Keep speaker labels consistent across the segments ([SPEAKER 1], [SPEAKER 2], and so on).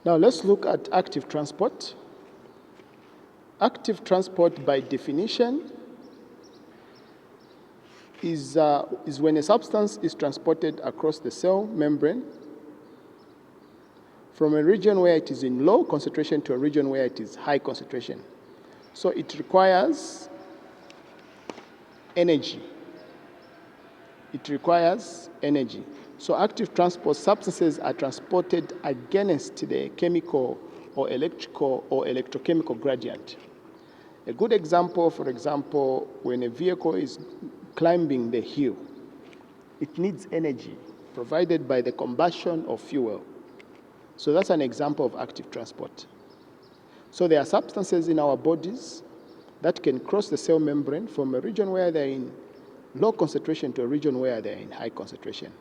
[SPEAKER 1] Now let's look at active transport. Active transport, by definition, is when a substance is transported across the cell membrane from a region where it is in low concentration to a region where it is high concentration. So it requires energy. It requires energy. So active transport substances are transported against the chemical or electrical or electrochemical gradient. A good example, for example, when a vehicle is climbing the hill, it needs energy provided by the combustion of fuel. So that's an example of active transport. So there are substances in our bodies that can cross the cell membrane from a region where they're in low concentration to a region where they're in high concentration.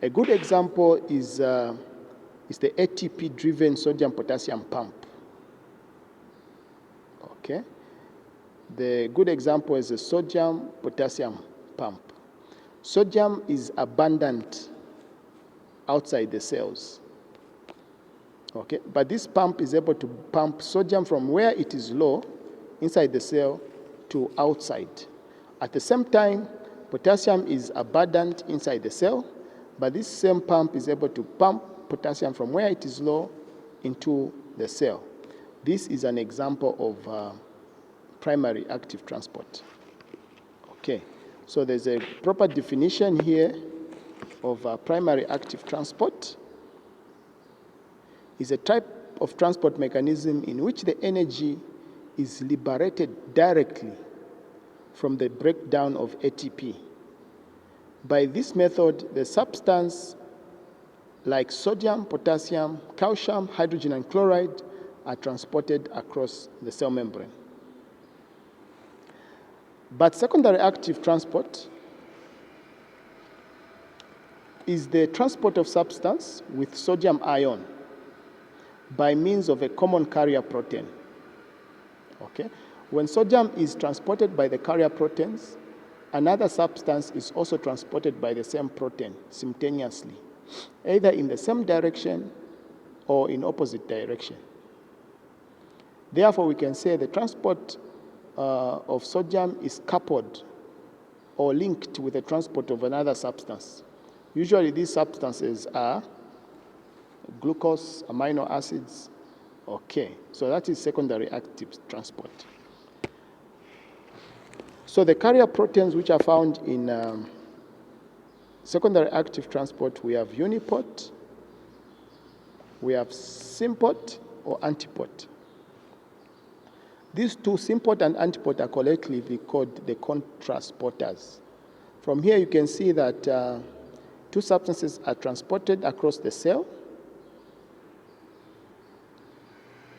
[SPEAKER 1] A good example is the ATP-driven sodium-potassium pump. Okay? The good example is the sodium-potassium pump. Sodium is abundant outside the cells. Okay? But this pump is able to pump sodium from where it is low inside the cell to outside. At the same time, potassium is abundant inside the cell, but this same pump is able to pump potassium from where it is low into the cell. This is an example of primary active transport. Okay, so there's a proper definition here of primary active transport. It's a type of transport mechanism in which the energy is liberated directly from the breakdown of ATP. By this method, the substance like sodium, potassium, calcium, hydrogen, and chloride are transported across the cell membrane. But secondary active transport is the transport of substance with sodium ion by means of a common carrier protein. Okay? When sodium is transported by the carrier proteins, another substance is also transported by the same protein simultaneously, either in the same direction or in opposite direction. Therefore, we can say the transport of sodium is coupled or linked with the transport of another substance. Usually these substances are glucose, amino acids. Okay, so that is secondary active transport. So the carrier proteins which are found in secondary active transport, we have uniport, we have symport or antiport. These two, symport and antiport, are collectively called the contrasporters. From here you can see that two substances are transported across the cell,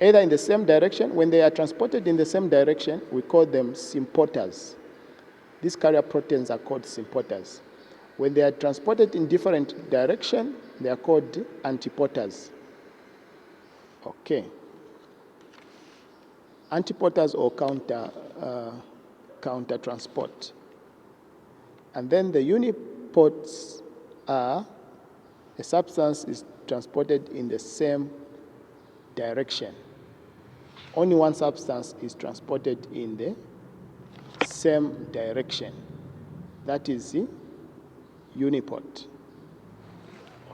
[SPEAKER 1] either in the same direction. When they are transported in the same direction, we call them symporters. These carrier proteins are called symporters. When they are transported in different direction, they are called antiporters. Okay. Antiporters or counter transport. And then the uniports are a substance is transported in the same direction. Only one substance is transported in the same direction. That is the uniport.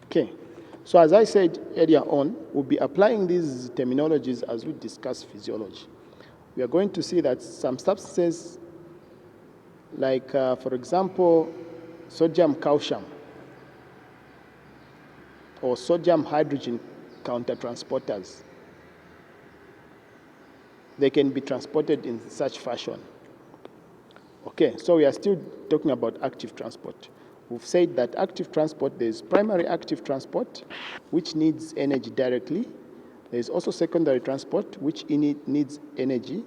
[SPEAKER 1] Okay. So as I said earlier on, we'll be applying these terminologies as we discuss physiology. We are going to see that some substances, like for example, sodium calcium or sodium hydrogen countertransporters, they can be transported in such fashion. Okay, so we are still talking about active transport. We've said that active transport, there is primary active transport, which needs energy directly. There is also secondary transport, which needs energy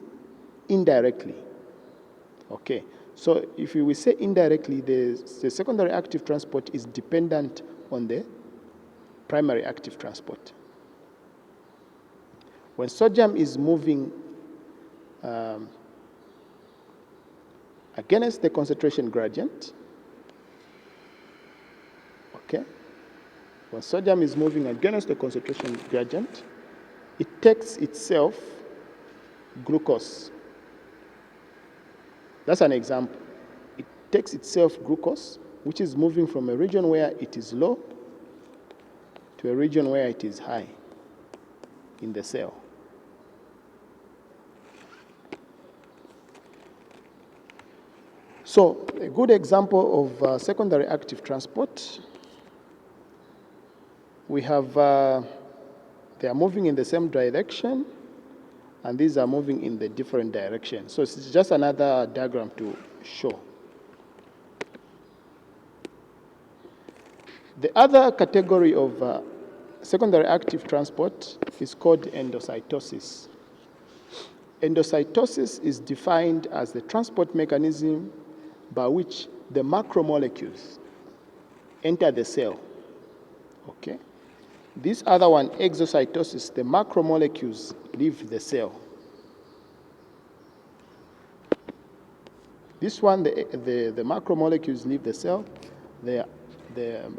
[SPEAKER 1] indirectly. Okay, so if we say indirectly, the secondary active transport is dependent on the primary active transport. When sodium is moving against the concentration gradient, okay, When sodium is moving against the concentration gradient, it takes itself glucose. That's an example. It takes itself glucose, which is moving from a region where it is low to a region where it is high in the cell. So a good example of secondary active transport, we have, they are moving in the same direction, and these are moving in the different direction. So it's just another diagram to show. The other category of secondary active transport is called endocytosis. Endocytosis is defined as the transport mechanism by which the macromolecules enter the cell. Okay? This other one, exocytosis, the macromolecules leave the cell. This one, the macromolecules leave the cell. The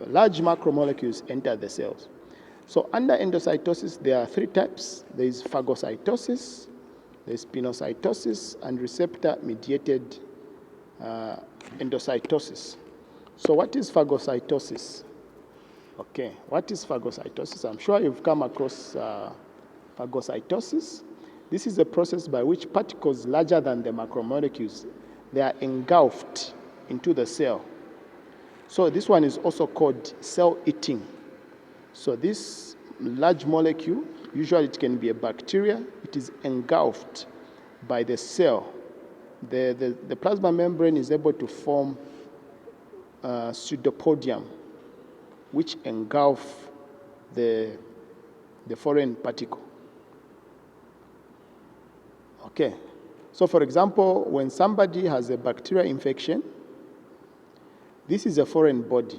[SPEAKER 1] large macromolecules enter the cells. So under endocytosis, there are three types. There is phagocytosis, there is pinocytosis, and receptor-mediated endocytosis. So what is phagocytosis? Okay, what is phagocytosis? I'm sure you've come across phagocytosis. This is a process by which particles larger than the macromolecules, they are engulfed into the cell. So this one is also called cell eating. So this large molecule, usually it can be a bacteria, it is engulfed by the cell. The plasma membrane is able to form pseudopodium, which engulf the foreign particle. Okay, so for example, when somebody has a bacterial infection, this is a foreign body.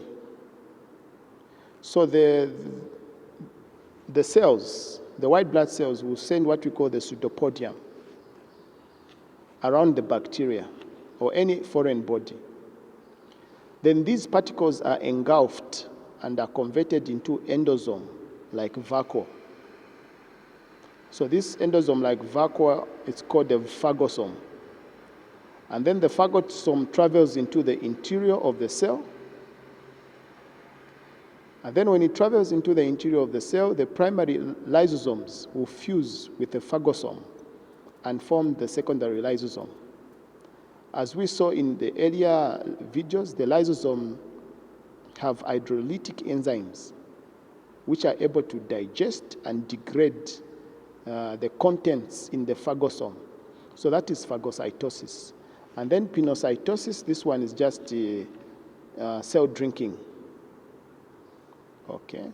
[SPEAKER 1] So the cells, the white blood cells, will send what we call the pseudopodium around the bacteria or any foreign body. Then these particles are engulfed and are converted into endosome, like vacuole. So this endosome, like vacuole, it's called the phagosome. And then the phagosome travels into the interior of the cell. And then when it travels into the interior of the cell, the primary lysosomes will fuse with the phagosome and form the secondary lysosome. As we saw in the earlier videos, the lysosome have hydrolytic enzymes which are able to digest and degrade the contents in the phagosome. So that is phagocytosis. And then pinocytosis, this one is just cell drinking. Okay,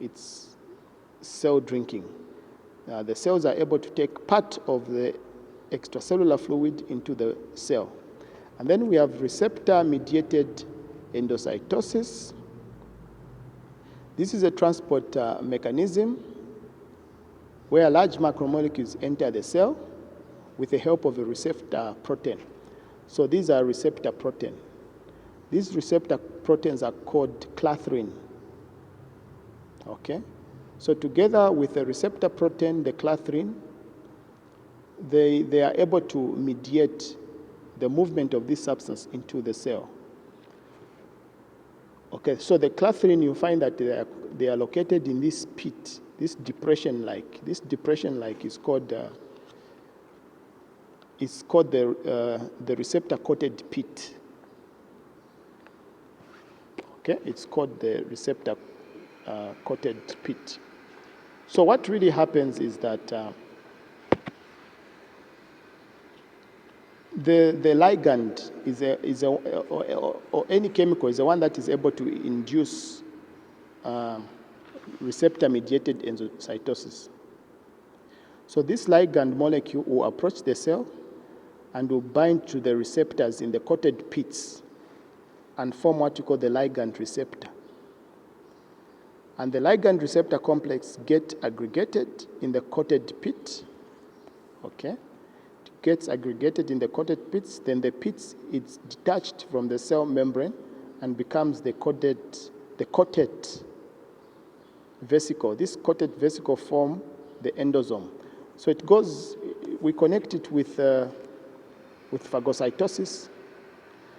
[SPEAKER 1] it's cell drinking. The cells are able to take part of the extracellular fluid into the cell. And then we have receptor-mediated endocytosis. This is a transport mechanism where large macromolecules enter the cell with the help of a receptor protein. So these are receptor protein. These receptor proteins are called clathrin. Okay? So together with the receptor protein, the clathrin, they are able to mediate the movement of this substance into the cell. Okay, so the clathrin, you find that they are located in this pit, this depression-like. This depression-like is called the receptor-coated pit. Okay, it's called the receptor-coated pit. So what really happens is that the ligand or any chemical is the one that is able to induce receptor-mediated endocytosis. So this ligand molecule will approach the cell and will bind to the receptors in the coated pits and form what you call the ligand receptor. And the ligand receptor complex gets aggregated in the coated pit. Okay? It gets aggregated in the coated pits, then the pits is detached from the cell membrane and becomes the coated vesicle. This coated vesicle form the endosome. So it goes, we connect it with phagocytosis.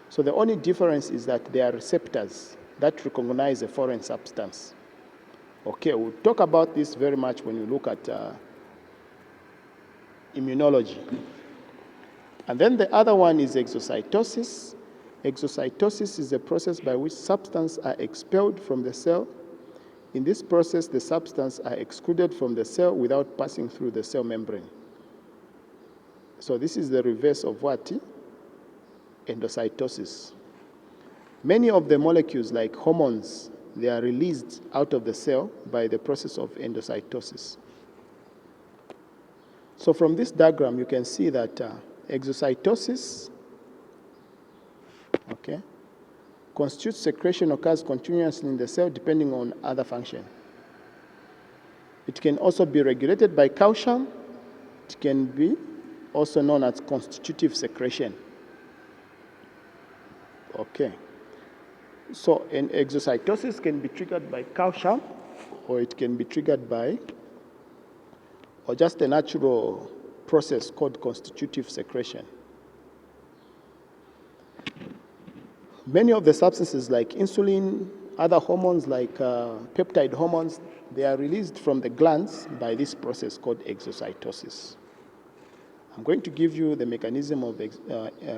[SPEAKER 1] So the only difference is that there are receptors that recognize a foreign substance. Okay, we'll talk about this very much when we look at immunology. And then the other one is exocytosis. Exocytosis is a process by which substances are expelled from the cell. In this process, the substances are excluded from the cell without passing through the cell membrane. So this is the reverse of what? Endocytosis. Many of the molecules, like hormones, they are released out of the cell by the process of endocytosis. So from this diagram, you can see that exocytosis, okay, constitutes secretion occurs continuously in the cell depending on other function. It can also be regulated by calcium. It can be also known as constitutive secretion. Okay. So an exocytosis can be triggered by calcium, or it can be triggered by, or just a natural process called constitutive secretion. Many of the substances like insulin, other hormones like peptide hormones, they are released from the glands by this process called exocytosis. I'm going to give you the mechanism of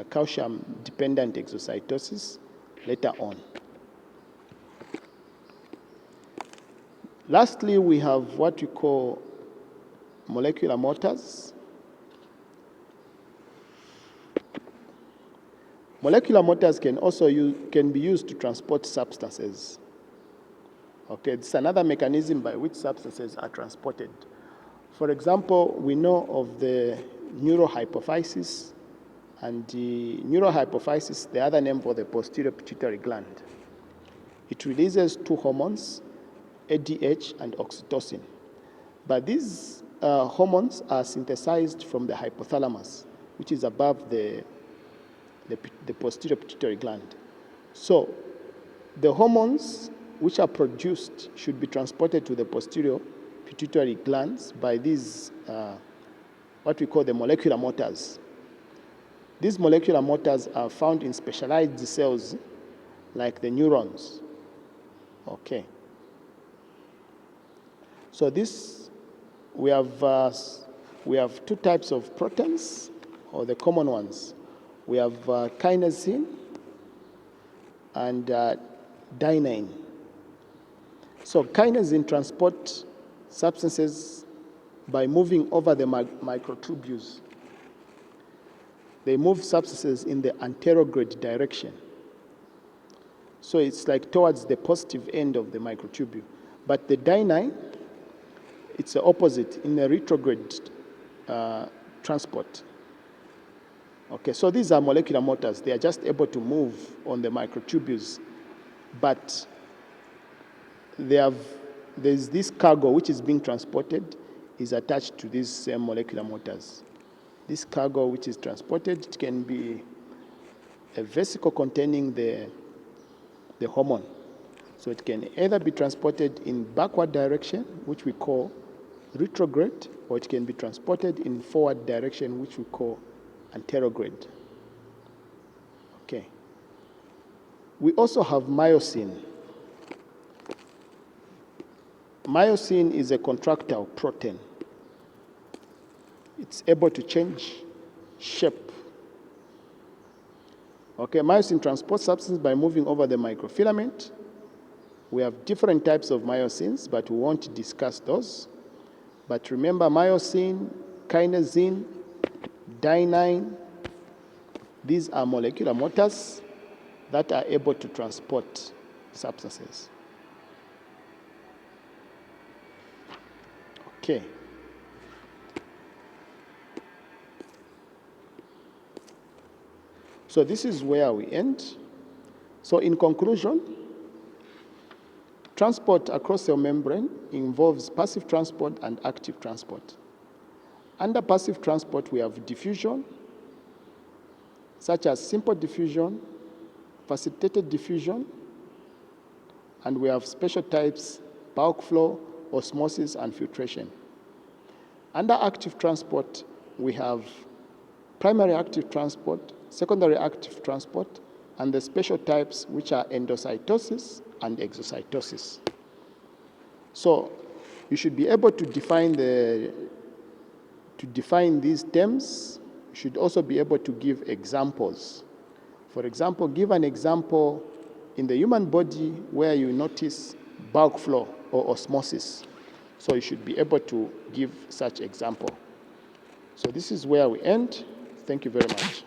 [SPEAKER 1] calcium-dependent exocytosis later on. Lastly, we have what we call molecular motors. Molecular motors can also be used to transport substances. Okay, it's another mechanism by which substances are transported. For example, we know of the neurohypophysis, and the neurohypophysis, the other name for the posterior pituitary gland. It releases two hormones, ADH and oxytocin. But these hormones are synthesized from the hypothalamus, which is above the posterior pituitary gland. So the hormones which are produced should be transported to the posterior pituitary glands by these, what we call the molecular motors. These molecular motors are found in specialized cells like the neurons. Okay. So we have two types of proteins, or the common ones. We have kinesin and dynein. So kinesin transport substances by moving over the microtubules. They move substances in the anterograde direction. So it's like towards the positive end of the microtubule. But the dynein, it's the opposite, in the retrograde transport. Okay, so these are molecular motors. They are just able to move on the microtubules, but there's this cargo which is being transported is attached to these same molecular motors. This cargo which is transported, it can be a vesicle containing the hormone. So it can either be transported in backward direction, which we call retrograde, or it can be transported in forward direction, which we call anterograde. Okay. We also have myosin. Myosin is a contractile protein. It's able to change shape. Okay, myosin transports substance by moving over the microfilament. We have different types of myosins, but we won't discuss those. But remember, myosin, kinesin, dynein, these are molecular motors that are able to transport substances. Okay. So this is where we end. So in conclusion, transport across cell membrane involves passive transport and active transport. Under passive transport, we have diffusion, such as simple diffusion, facilitated diffusion, and we have special types, bulk flow, osmosis, and filtration. Under active transport, we have primary active transport, secondary active transport, and the special types, which are endocytosis and exocytosis. So you should be able to define these terms. You should also be able to give examples. For example, give an example in the human body where you notice bulk flow or osmosis. So you should be able to give such example. So this is where we end. Thank you very much.